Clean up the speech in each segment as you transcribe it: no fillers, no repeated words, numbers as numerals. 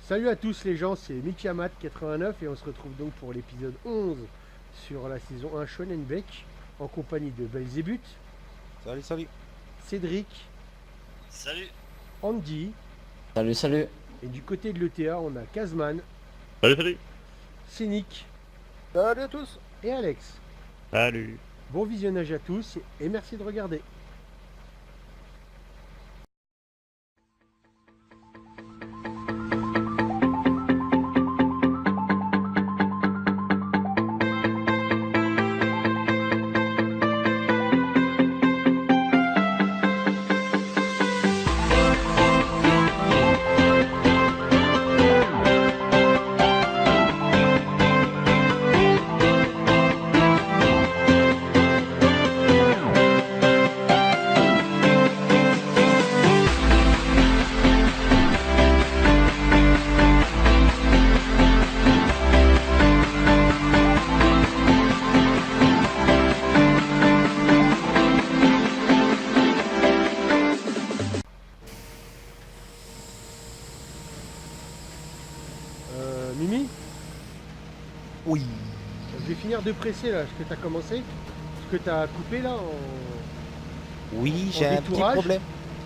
Salut à tous les gens, c'est Mikiamat89 et on se retrouve donc pour l'épisode 11 sur la saison 1 Schonenbeck en compagnie de Belzébuth, Salut, salut. Cédric, Salut. Andy Salut, salut. et du côté de l'ETA on a Kazman, Salut, salut. Scénic Salut à tous. et Alex. Salut. Bon visionnage à tous et merci de regarder. Mimi, Oui. je vais finir de presser là ce que tu as commencé, ce que tu as coupé là Oui, en j'ai un petit détourage. problème.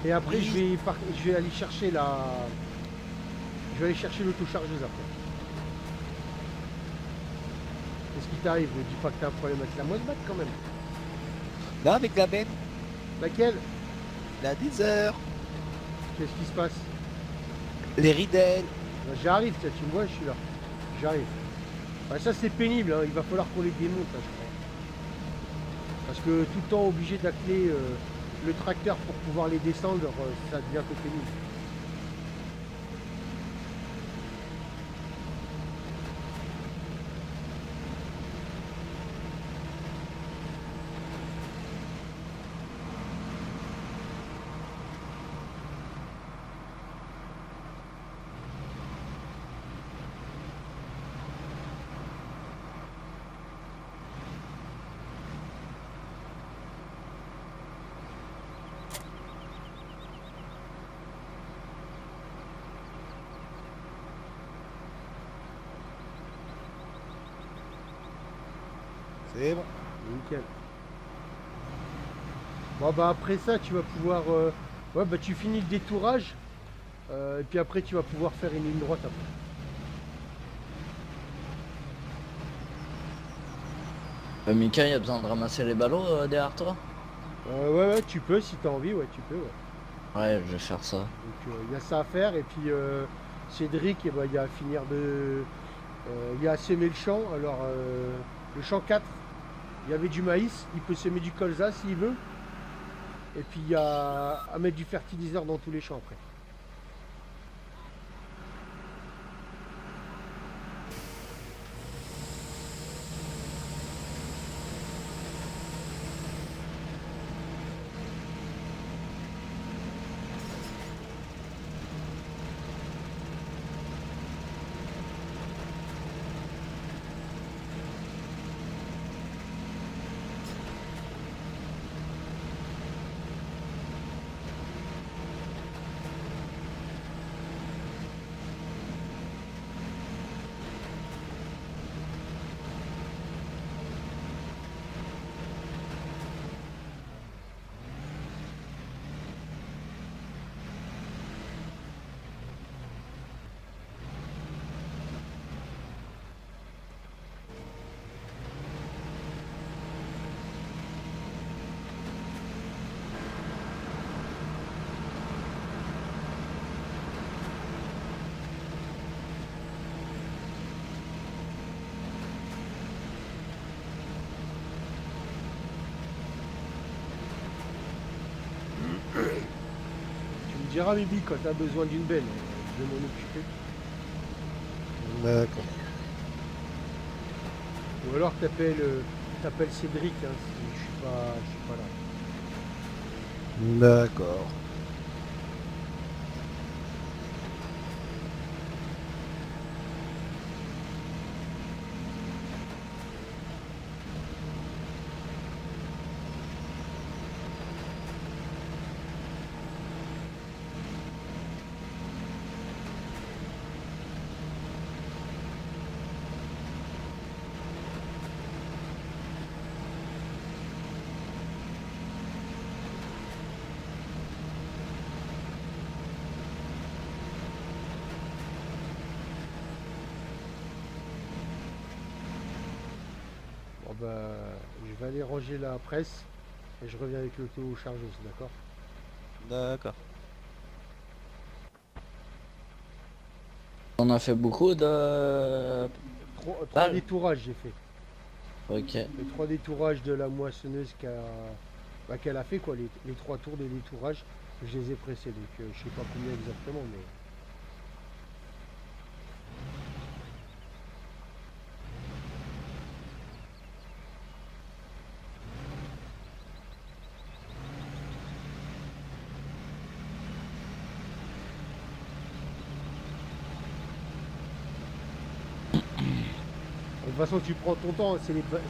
Et après Oui. je vais aller chercher je vais aller chercher l'autochargeuse après. Qu'est-ce qui t'arrive? Ne dis pas que t'as un problème avec la Mosbat quand même. Là, avec la benne, Laquelle? la Deezer, Qu'est-ce qui se passe? les ridelles. J'arrive, tiens, tu me vois, je suis là. J'arrive. Ouais, ça c'est pénible, hein. Il va falloir qu'on les démonte là, je crois. Parce que tout le temps obligé d'atteler le tracteur pour pouvoir les descendre, ça devient un peu pénible. C'est bon. Nickel. Bon bah après ça tu vas pouvoir. Ouais bah tu finis le détourage. Et puis après tu vas pouvoir faire une ligne droite après. Mika, il y a besoin de ramasser les ballots derrière toi? Ouais, tu peux si t'as envie, ouais tu peux, ouais. Ouais, je vais faire ça. Donc il y a ça à faire et puis Cédric eh ben, il y a à finir de. Il y a à semer le champ. Alors le champ 4, il y avait du maïs, il peut semer du colza s'il veut. Et puis il y a à mettre du fertiliseur dans tous les champs après. Tu me diras Bibi quand tu as besoin d'une benne, je vais m'en occuper. D'accord. Ou alors t'appelles Cédric hein, si je suis pas là. D'accord. bah, je vais aller ranger la presse et je reviens avec l'auto-chargeuse, d'accord? D'accord. On a fait beaucoup de... Trois Ah, détourages j'ai fait. Ok. Les 3 détourages de la moissonneuse qu'elle a fait, quoi, les 3 tours de détourage, je les ai pressés, donc je sais pas combien exactement, mais... De toute façon, tu prends ton temps,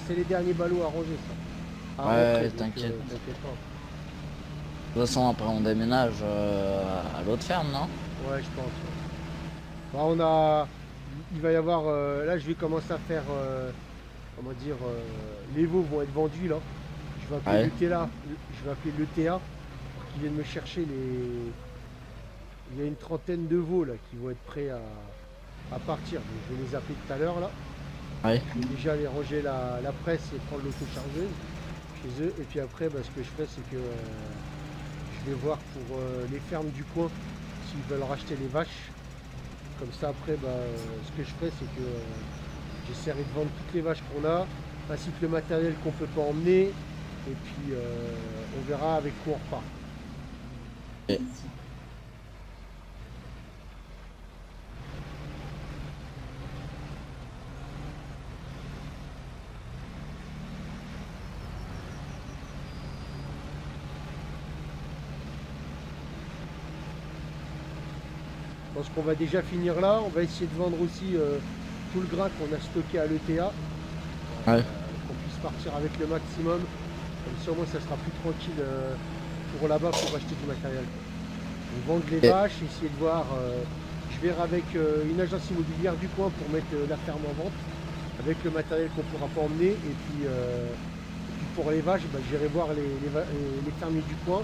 c'est les derniers ballots à ranger, ça. À Ouais, rentrer, donc, t'inquiète. t'inquiète pas. De toute façon, après, on déménage à l'autre ferme, non? Ouais, je pense. Ouais. Bah, il va y avoir, là, je vais commencer à faire, comment dire, les veaux vont être vendus, là. Je vais appeler Ouais. l'ETA, je vais appeler l'ETA pour qu'ils viennent me chercher les... Il y a une trentaine de veaux, là, qui vont être prêts à partir. Donc, je vais les appeler tout à l'heure, là. Ouais. Je vais déjà aller ranger la presse et prendre l'auto-chargeuse chez eux. Et puis après, bah, ce que je fais, c'est que je vais voir pour les fermes du coin s'ils veulent racheter les vaches. Comme ça, après, bah, ce que je ferai, c'est que j'essaierai de vendre toutes les vaches qu'on a, ainsi que le matériel qu'on peut pas emmener. Et puis, on verra avec quoi on repart. Et- Je pense qu'on va déjà finir là. On va essayer de vendre aussi tout le grain qu'on a stocké à l'ETA. Ouais. Qu'on puisse partir avec le maximum. Comme ça, au moins, ça sera plus tranquille pour là-bas pour acheter du matériel. Donc, vendre les Et- vaches, essayer de voir. Je verrai avec une agence immobilière du coin pour mettre la ferme en vente. Avec le matériel qu'on ne pourra pas emmener. Et puis pour les vaches, bah, j'irai voir les fermiers du coin.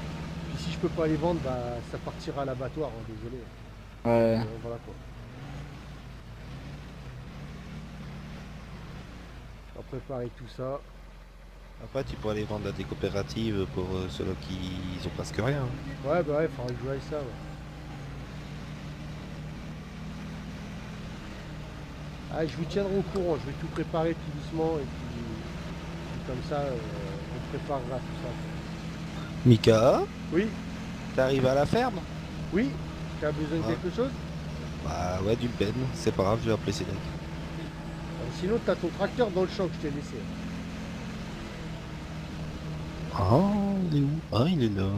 Puis si je peux pas les vendre, bah, ça partira à l'abattoir. Hein, désolé. Ouais. Voilà quoi. On va préparer tout ça. Après, tu pourrais les vendre à des coopératives pour ceux-là qui ils ont presque rien. Ouais, bah ouais, faudra que je joue avec ça. Ouais. Ah, je vous tiendrai au courant. Je vais tout préparer tout doucement et puis comme ça, on préparera tout ça. Mika, Oui, t'arrives à la ferme? oui. Tu as besoin de Ah. quelque chose? Bah ouais, d'une peine. C'est pas grave, je vais appeler Cédric. Sinon, t'as ton tracteur dans le champ que je t'ai laissé. Ah, il est où? Ah, il est là.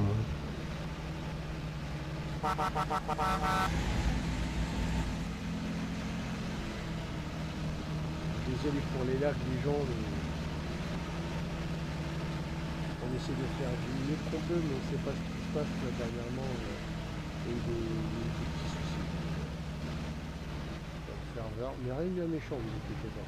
Désolé pour les lacs, les gens. On essaie de faire du mieux qu'on peut, mais on ne sait pas ce qui se passe là, dernièrement. Il y a eu des petits soucis. Le serveur, mais rien de bien méchant, vous inquiétez pas.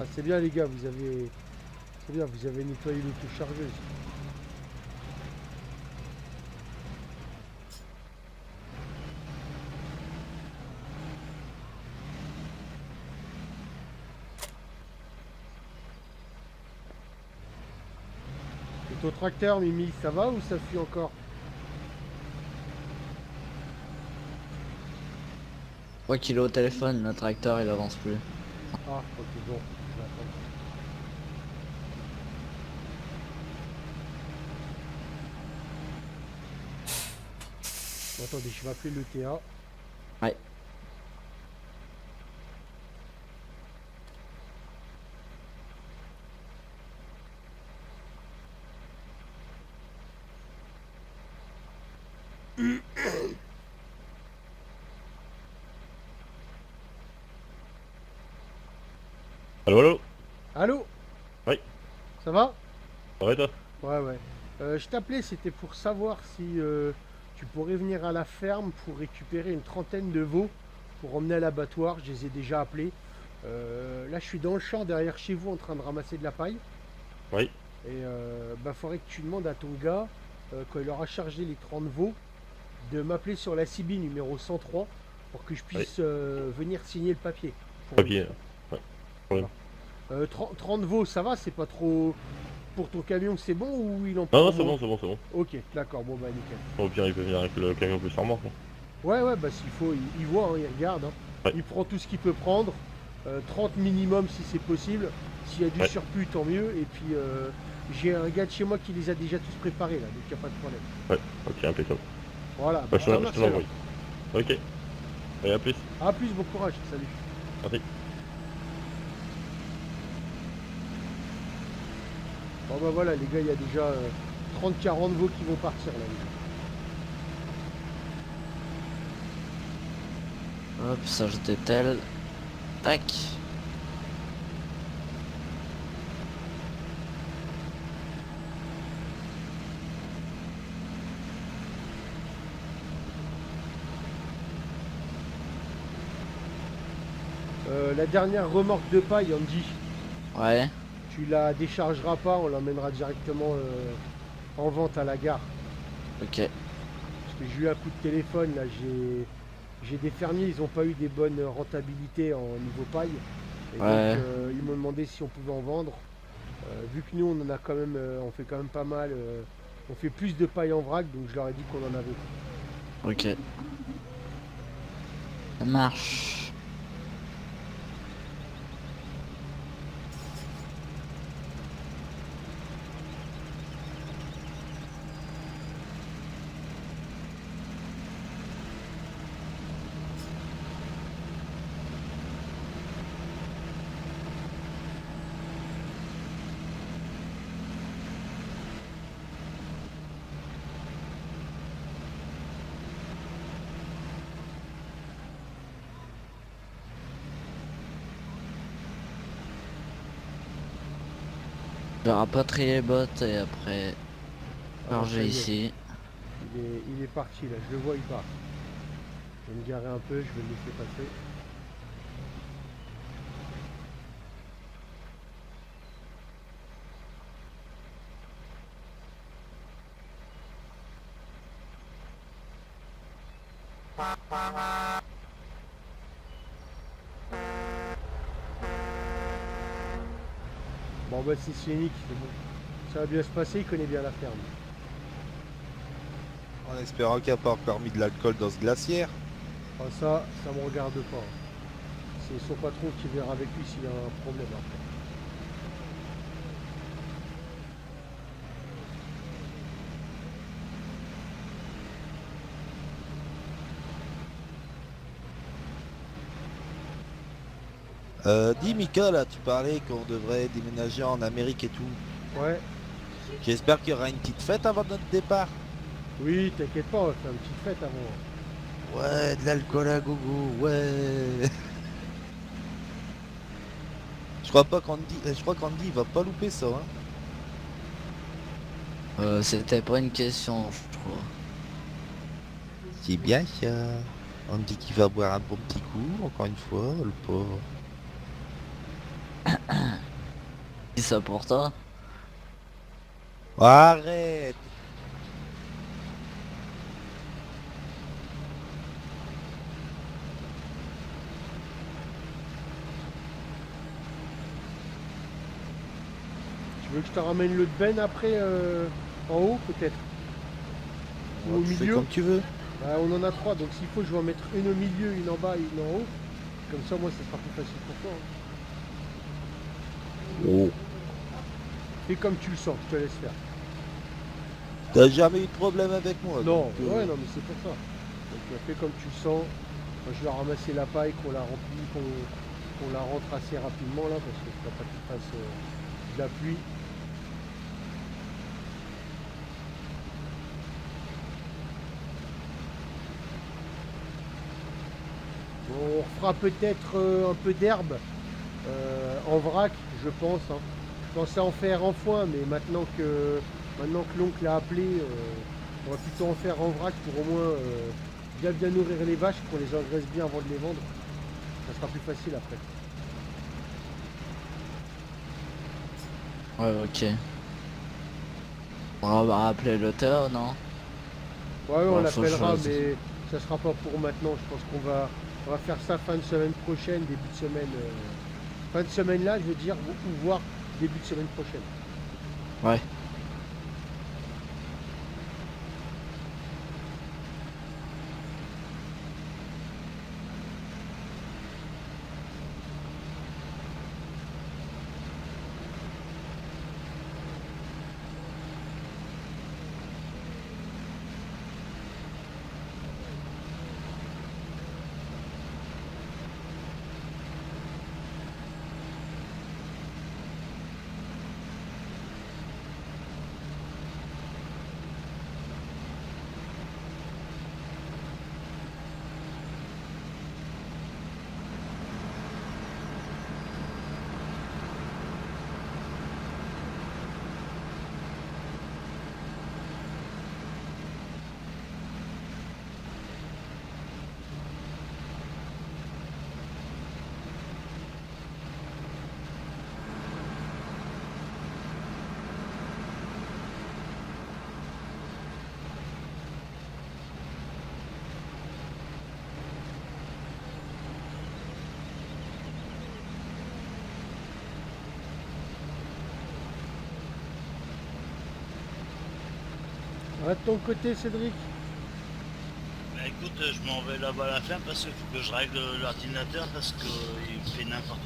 Ah, c'est bien les gars, c'est bien, vous avez nettoyé l'auto-chargeuse. Et ton tracteur, Mimi, ça va ou ça fuit encore? Moi qu'il est au téléphone, le tracteur il avance plus. Ah, ok, bon, je vais attendre. Bon, attendez, je vais appeler le TA. Ouais. Allô, allô. Allô? Oui. Ça va? Ça va et toi? Ouais, ouais. Je t'appelais, c'était pour savoir si tu pourrais venir à la ferme pour récupérer une trentaine de veaux pour emmener à l'abattoir. Je les ai déjà appelés. Là, je suis dans le champ derrière chez vous en train de ramasser de la paille. Oui. Et bah, faudrait que tu demandes à ton gars, quand il aura chargé les 30 veaux, de m'appeler sur la CB numéro 103 pour que je puisse venir signer le papier. Papier. Ouais. Problème. 30 veaux, ça va? C'est pas trop... Pour ton camion, c'est bon ou il en Non, prend non, c'est moins? bon, c'est bon, c'est bon. Ok, d'accord, bon bah nickel. Au pire, il peut venir avec le camion plus en remorque. Hein. Ouais, ouais, bah s'il faut, il voit, hein, il regarde. Hein. Ouais. Il prend tout ce qu'il peut prendre. 30 minimum si c'est possible. S'il y a du Ouais. surplus, tant mieux. Et puis, j'ai un gars de chez moi qui les a déjà tous préparés, là, donc il n'y a pas de problème. Ouais, ok, impeccable. Voilà, Bah, bah, je je te te remercie, l'envoie. Ok. Et à plus. alors. À plus, bon courage, salut. Merci. Bon bah voilà, les gars, il y a déjà 30-40 veaux qui vont partir là. Hop, ça je dételle. Tac. La dernière remorque de paille, Andy, Ouais. tu la déchargeras pas, on l'emmènera directement en vente à la gare. Ok. Parce que j'ai eu un coup de téléphone, là, j'ai des fermiers, ils n'ont pas eu des bonnes rentabilités en niveau paille. Et Ouais. donc ils m'ont demandé si on pouvait en vendre. Vu que nous on en a quand même, on fait quand même pas mal, on fait plus de paille en vrac, donc je leur ai dit qu'on en avait. Ok. Ça marche. Je vais rapatrier les bottes et après Ah, ça charger y est, ici. il est parti là, je le vois, il part. Je vais me garer un peu, je vais le laisser passer. Bon bah c'est scénique, c'est bon. Ça va bien se passer, il connaît bien la ferme. En espérant qu'il n'y a pas encore mis de l'alcool dans ce glaciaire. Enfin, ça me regarde pas. C'est son patron qui verra avec lui s'il a un problème après. Dis Mika, là, tu parlais qu'on devrait déménager en Amérique et tout. Ouais, J'espère qu'il y aura une petite fête avant notre départ. oui, t'inquiète pas, on va faire une petite fête avant. Ouais, de l'alcool à gogo, ouais. Je crois qu'Andy il va pas louper ça, hein. C'était pas une question, je crois. C'est bien ça. On dit qu'il va boire un bon petit coup, encore une fois, le pauvre. Si ça pour toi. Arrête. Tu veux que je te ramène le Ben après en haut peut-être? Ou au Tu fais milieu? comme tu veux. Bah, on en a trois, donc s'il faut je vais en mettre une au milieu, une en bas et une en haut. Comme ça moi ça sera plus facile pour toi. Hein. Oh. Fais comme tu le sens, je te laisse faire. T'as jamais eu de problème avec moi. Non, donc, ouais non mais c'est pour ça. Donc fais comme tu le sens. Moi, je vais ramasser la paille, qu'on la remplit, qu'on la rentre assez rapidement là, parce qu'il ne faut pas qu'il fasse de la pluie. Bon, on refera peut-être un peu d'herbe en vrac, je pense. Hein. Je pensais en faire en foin, mais maintenant que l'oncle a appelé, on va plutôt en faire en vrac pour au moins bien nourrir les vaches, qu'on les engraisse bien avant de les vendre. Ça sera plus facile après. Ouais, ok. On va rappeler l'auteur, non? Ouais, Bon, on faut que je l'appellera, fasse. mais ça sera pas pour maintenant. Je pense on va faire ça fin de semaine prochaine, début de semaine. Fin de semaine là, je veux dire, ou voire début de semaine prochaine. Ouais. De ton côté, Cédric? Bah écoute, je m'en vais là-bas à la fin parce qu'il faut que je règle l'ordinateur parce qu'il fait n'importe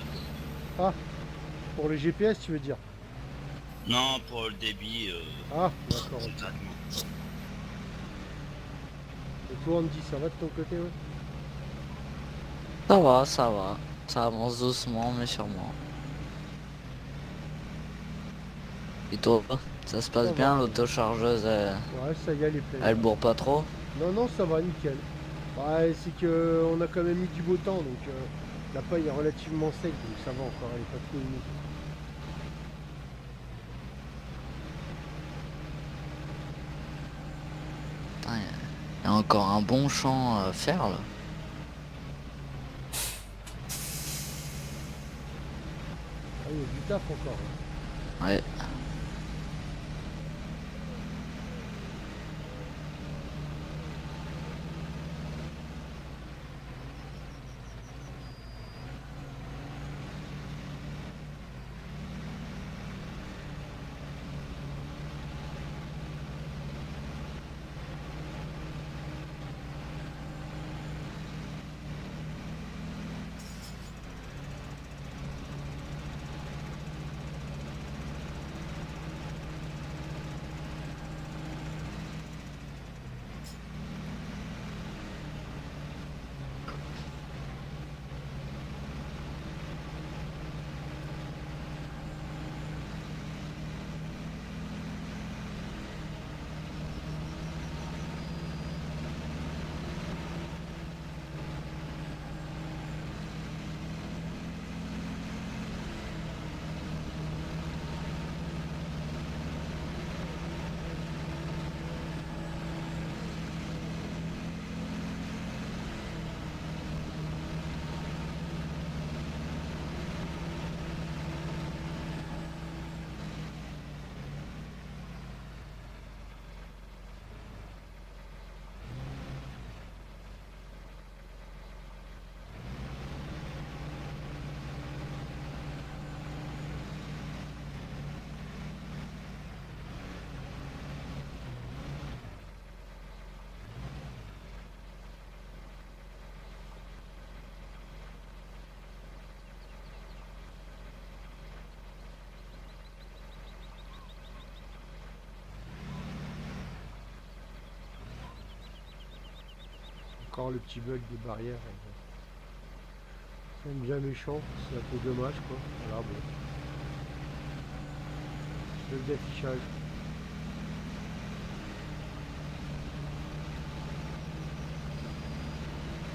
quoi. Ah, pour le GPS, tu veux dire? Non, pour le débit, Ah, d'accord. c'est Ok. gratuitement. Et toi, Andy, ça va de ton côté, ouais? Ça va, ça va. Ça avance doucement, mais sûrement. Et toi, ça se passe Ça bien, va. l'autochargeuse, Ouais, ça y est, elle est pleine. elle bourre pas trop? Non, non, ça va, nickel. Ouais, c'est que on a quand même eu du beau temps, donc la paille est relativement sec, donc ça va encore, elle est pas trop humide. Putain, y a encore un bon champ à faire là. Ah, il y a du taf encore. Hein. Ouais. Encore le petit bug des barrières. C'est bien méchant, c'est un peu dommage quoi. Voilà bon. Bug d'affichage.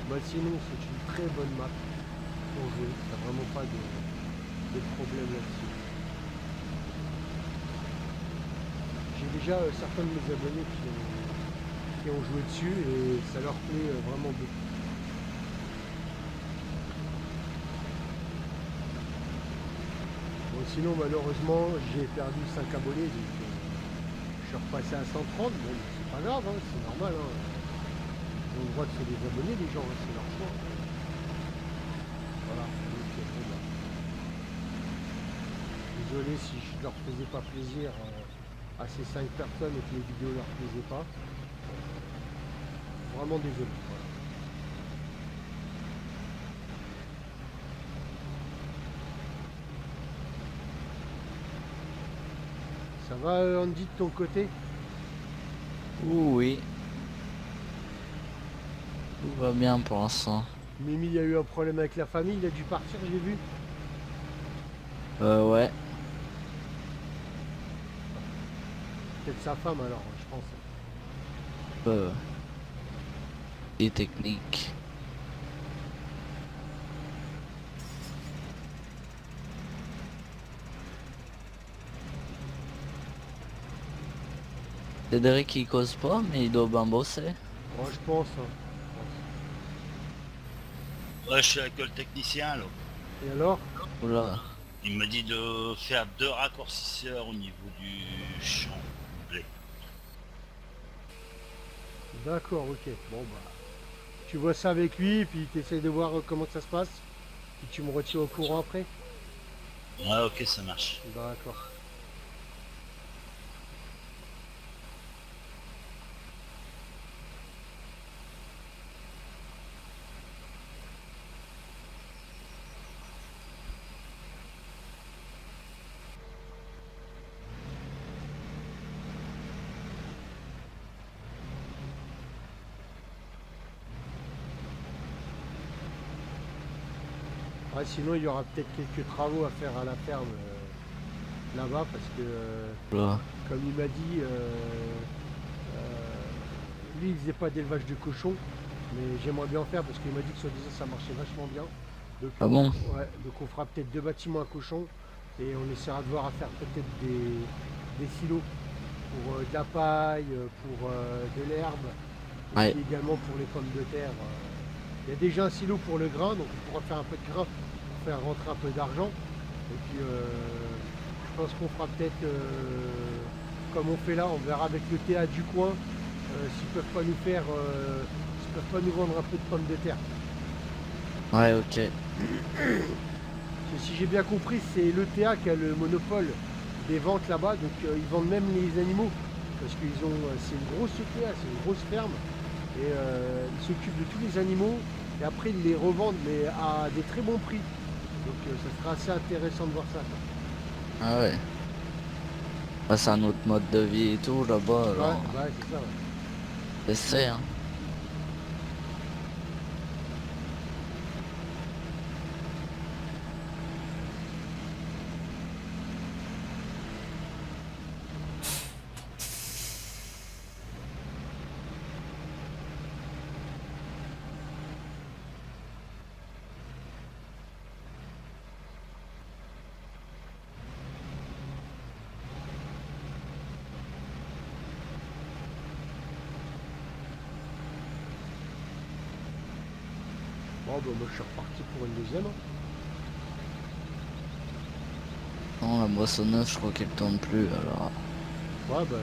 Bah sinon c'est une très bonne map pour jouer, t'as vraiment pas de problème là-dessus. J'ai déjà certains de mes abonnés qui ont joué dessus et ça leur plaît vraiment beaucoup. Bon, sinon malheureusement j'ai perdu 5 abonnés, donc je suis repassé à 130, bon c'est pas grave, hein, c'est normal. Hein. Ils ont le droit de se désabonner les gens, hein, c'est leur choix. Voilà, donc, bon, bah. Désolé si je leur faisais pas plaisir à ces 5 personnes et que les vidéos leur plaisaient pas. Vraiment désolé. Voilà. Ça va Andy de ton côté? Ouh, oui. Tout va bien pour l'instant. Mimi, il y a eu un problème avec la famille, il a dû partir, j'ai vu. Ouais. Peut-être sa femme alors, je pense. Et technique. Cédric il cause pas, mais il doit bien bosser. Ouais, je pense. Hein. Ouais, je suis avec le technicien là. Et alors? Oula. Il m'a dit de faire 2 raccourcisseurs au niveau du champ blé. D'accord, ok. Bon bah. Tu vois ça avec lui, puis tu essaies de voir comment ça se passe. Puis tu me retiens au courant après. Ouais, ok, ça marche. D'accord. Ouais, sinon il y aura peut-être quelques travaux à faire à la ferme là-bas parce que Oula. comme il m'a dit lui il faisait pas d'élevage de cochons mais j'aimerais bien en faire parce qu'il m'a dit que soi-disant ça marchait vachement bien. Donc, Ah bon? ouais, donc on fera peut-être 2 bâtiments à cochons et on essaiera de voir à faire peut-être des silos pour de la paille, pour de l'herbe et Ouais. puis également pour les pommes de terre. Il y a déjà un silo pour le grain, donc on pourra faire un peu de grain pour faire rentrer un peu d'argent. Et puis je pense qu'on fera peut-être comme on fait là, on verra avec le TA du coin s'ils peuvent pas nous faire s'ils peuvent pas nous vendre un peu de pommes de terre. Ouais, ok. Parce que si j'ai bien compris, c'est l'ETA qui a le monopole des ventes là-bas, donc ils vendent même les animaux. Parce qu'ils ont. C'est une grosse ETA, c'est une grosse ferme. Et ils s'occupent de tous les animaux. Et après ils les revendent mais à des très bons prix. Donc ça sera assez intéressant de voir ça. Quoi. Ah ouais. Bah, c'est un autre mode de vie et tout là-bas. Ouais, Alors, ouais, c'est ça. Ouais. c'est hein. Bon, bah, moi je suis reparti pour une deuxième. Hein. Non, la moissonneuse, je crois qu'elle tourne plus alors. Ouais, bah,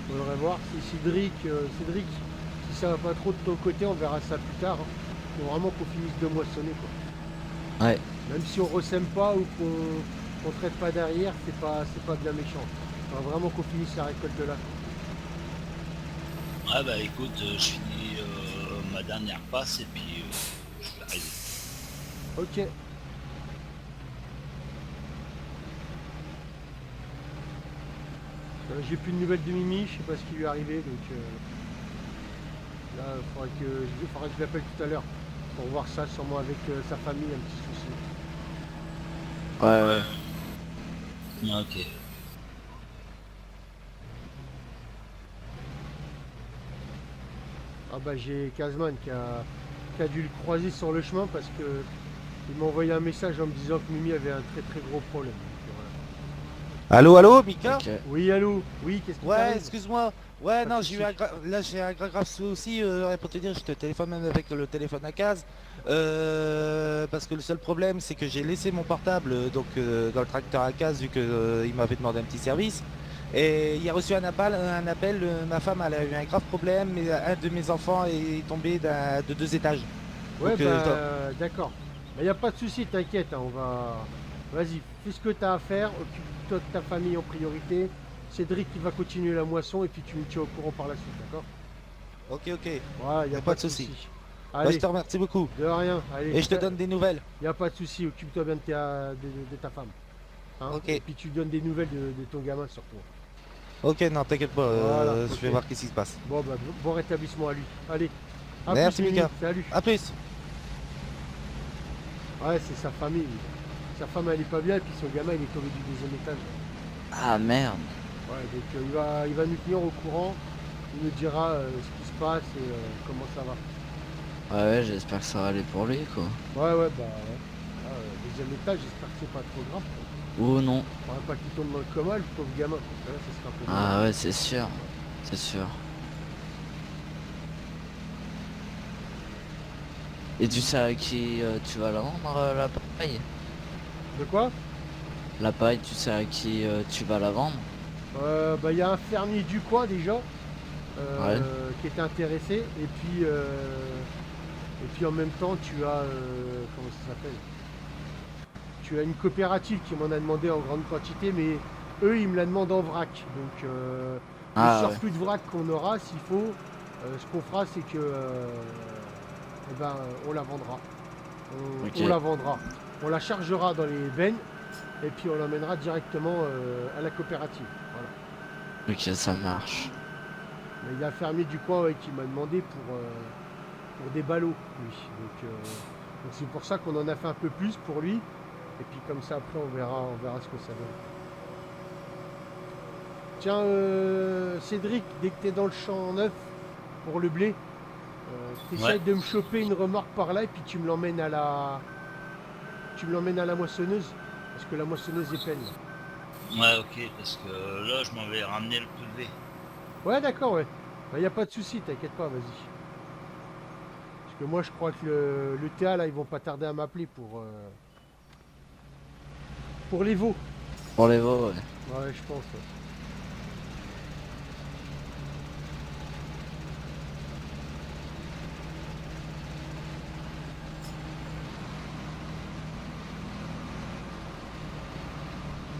faudrait voir si Cédric, si ça va pas trop de ton côté, on verra ça plus tard. Hein. Faut vraiment qu'on finisse de moissonner quoi. Ouais. Même si on ressème pas ou qu'on traite pas derrière, c'est pas bien méchant. Faut vraiment qu'on finisse la récolte là. Ouais, bah écoute, je finis ma dernière passe et puis je vais arriver. Ok. J'ai plus de nouvelles de Mimi, je sais pas ce qui lui est arrivé donc. faudrait que je l'appelle tout à l'heure pour voir ça, sûrement avec sa famille, un petit souci. Ouais. Ok. Ah bah j'ai Kazman qui a dû le croiser sur le chemin parce que il m'a envoyé un message en me disant que Mimi avait un très très gros problème. Donc, Allô, allô, Mika? Ok. voilà. Oui, allô? Oui, qu'est-ce qui Ouais, t'arrive? excuse-moi. Ouais, Pas de non, soucis. là j'ai un grave souci pour te dire, je te téléphone même avec le téléphone à case. Parce que le seul problème c'est que j'ai laissé mon portable dans le tracteur à case vu que il m'avait demandé un petit service. Et il a reçu un appel, ma femme elle a eu un grave problème, mais un de mes enfants est tombé de 2 étages. Ouais, Donc, d'accord. Il n'y a pas de souci, t'inquiète, hein, on va... Vas-y, fais ce que tu as à faire, occupe-toi de ta famille en priorité. Cédric qui va continuer la moisson et puis tu me tiens au courant par la suite, d'accord? ok. Voilà, il n'y a pas de souci. Bah, Allez, je te remercie beaucoup. de rien, allez. Et je te donne des nouvelles. Il n'y a pas de souci, occupe-toi bien de ta femme. Hein. Ok. Et puis tu donnes des nouvelles de ton gamin surtout. Ok, non, t'inquiète pas, Voilà, je ok. vais voir qu'est-ce qui se passe. Bon, bah, bon rétablissement à lui. Allez, à Merci, plus, Mimi. Mika. Salut. A plus. Ouais, c'est sa famille. Sa femme, elle est pas bien et puis son gamin, il est tombé du deuxième étage. Ah merde. Ouais, donc il va nous tenir au courant. Il nous dira ce qui se passe et comment ça va. Ouais, j'espère que ça va aller pour lui, quoi. Ouais, ouais. Ah, deuxième étage, j'espère que c'est pas trop grave. Ou non. Faudrait pas qu'il tombe dans le coma, le pauvre gamin. Parce que là, ça sera un peu Ah ouais, c'est sûr. C'est sûr. Et tu sais à qui tu vas la vendre, la paille? De quoi? La paille, tu sais à qui tu vas la vendre? Bah, il y a un fermier du coin déjà Ouais. qui était intéressé. Et puis en même temps, tu as. Comment ça s'appelle? Tu as une coopérative qui m'en a demandé en grande quantité, mais eux, ils me la demandent en vrac. Donc, le Ah ouais. surplus de vrac qu'on aura, s'il faut, ce qu'on fera, c'est que. Eh ben, on la vendra. Ok. On la vendra. On la chargera dans les bennes et puis on l'emmènera directement à la coopérative. Voilà. Ok, ça marche. Mais il y a un fermier du coin qui m'a demandé pour des ballots, lui. Donc c'est pour ça qu'on en a fait un peu plus pour lui. Et puis comme ça après on verra ce que ça donne. Tiens Cédric, dès que tu es dans le champ neuf pour le blé, t'essayes Ouais. de me choper une remorque par là et puis tu me l'emmènes à la moissonneuse. Parce que la moissonneuse est pleine. Ouais, ok, parce que là, je m'avais ramené le PV. Ouais d'accord, ouais. Bah, y a pas de souci, t'inquiète pas, vas-y. Parce que moi je crois que le TA là, ils vont pas tarder à m'appeler pour les veaux. Pour les veaux, ouais. Ouais, je pense. Ouais.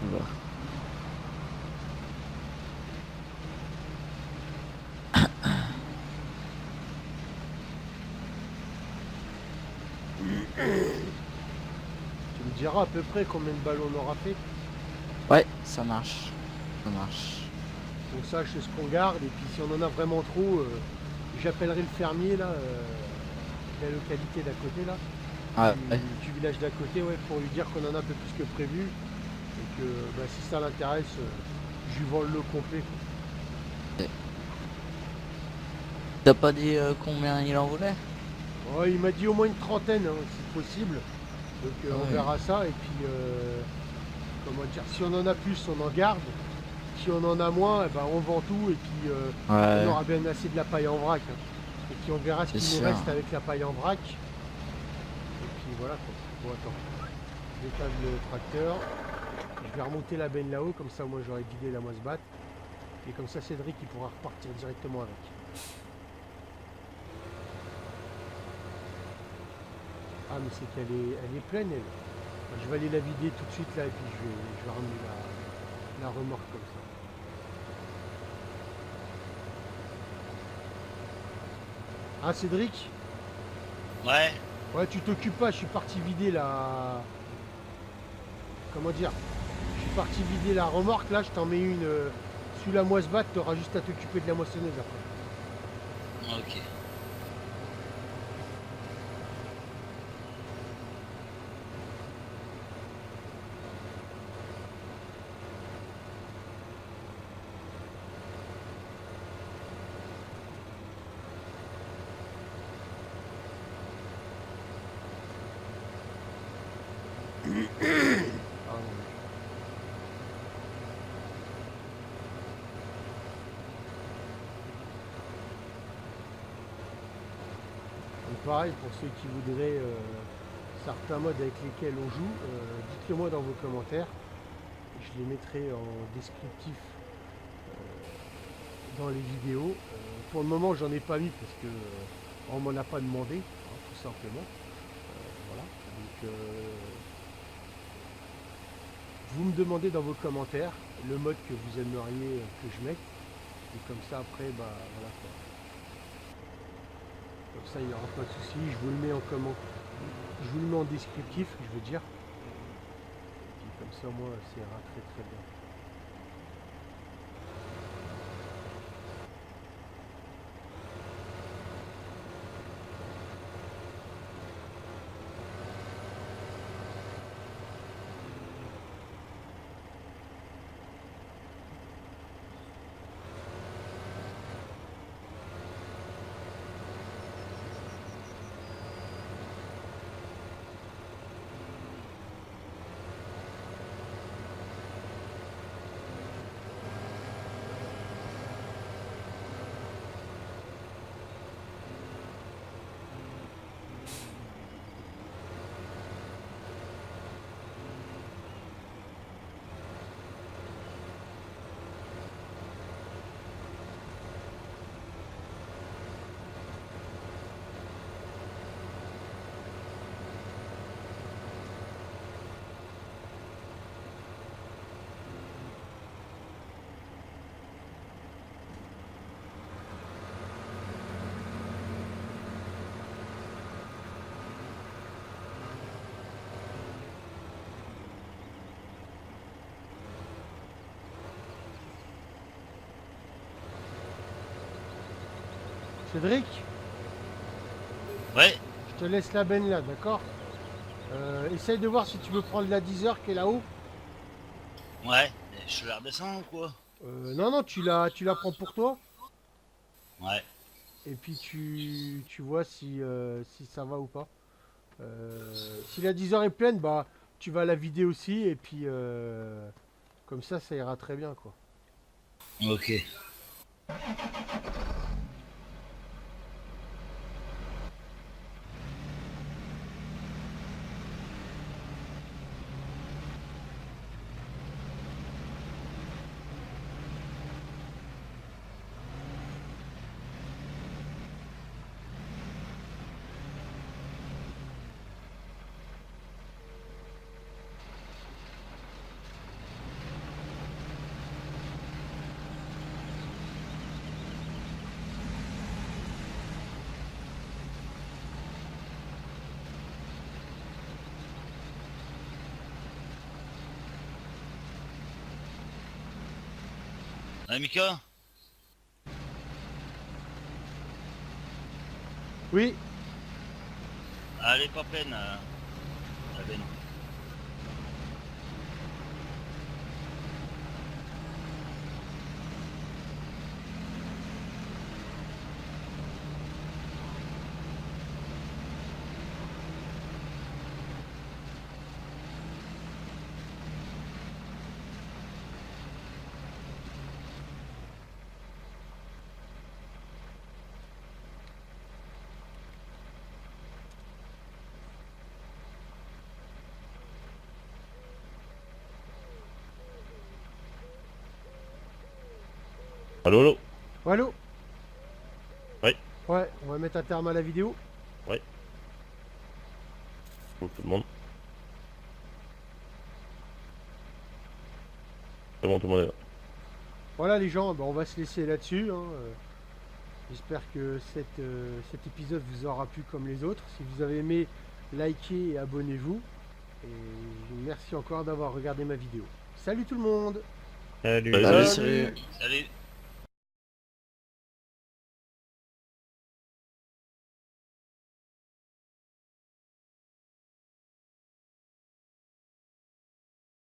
Oula. Tu me diras à peu près combien de balles on aura fait. Ouais, ça marche. Ça marche. On sache ce qu'on garde et puis si on en a vraiment trop, j'appellerai le fermier là, de la localité d'à côté là, Ah ouais. du village d'à côté, ouais, pour lui dire qu'on en a un peu plus que prévu et que bah, si ça l'intéresse, je lui vends le lot complet. Quoi. T'as pas dit combien il en voulait? Ouais, il m'a dit au moins une trentaine, hein, si possible. Donc Ah on ouais. verra ça et puis comment dire, si on en a plus, on en garde. Si on en a moins, eh ben, on vend tout et puis on Ouais. aura bien assez de la paille en vrac. Hein. Et puis on verra ce C'est qu'il nous sûr. reste avec la paille en vrac. Et puis voilà quoi. Bon attends. J'étale le tracteur. Je vais remonter la benne là-haut, comme ça moi j'aurai vidé la moisse-batte. Et comme ça Cédric il pourra repartir directement avec. Ah mais c'est elle est pleine elle. Je vais aller la vider tout de suite là et puis je vais ramener la remorque comme ça. Ah Cédric? Ouais, Ouais tu t'occupes pas, je suis parti vider la... Comment dire? Je suis parti vider la remorque là, je t'en mets une sous la moisse-batte, t'auras juste à t'occuper de la moissonneuse après. ok. Pardon. Donc pareil, pour ceux qui voudraient certains modes avec lesquels on joue, dites-le moi dans vos commentaires. Je les mettrai en descriptif dans les vidéos. Pour le moment, j'en ai pas mis parce que on m'en a pas demandé, hein, tout simplement. Voilà. Donc, vous me demandez dans vos commentaires le mode que vous aimeriez que je mette. Et comme ça, après, bah voilà quoi. Comme ça, il n'y aura pas de souci. Je vous le mets en comment. Je vous le mets en descriptif, je veux dire. Et puis comme ça, moi, ça ira très très bien. Cédric, Ouais, je te laisse la benne là, d'accord? Essaye de voir si tu veux prendre la 10 heures qui est là-haut. ouais. Je la redescends ou quoi? Non, non, tu la prends pour toi. Ouais. Et puis tu vois si ça va ou pas. Si la 10 heures est pleine, bah tu vas la vider aussi. Et puis comme ça ira très bien quoi. Ok. Ah, Mika? Oui, Elle est pas pleine, la benne. Allô, allô. allô? Ouais. Ouais, on va mettre un terme à la vidéo. Ouais. Pour tout le monde. C'est bon, tout le monde est là. Voilà les gens, bah, on va se laisser là-dessus. Hein. J'espère que cet épisode vous aura plu comme les autres. Si vous avez aimé, likez et abonnez-vous. Et merci encore d'avoir regardé ma vidéo. Salut tout le monde! Salut. Salut, Salut. salut. Salut.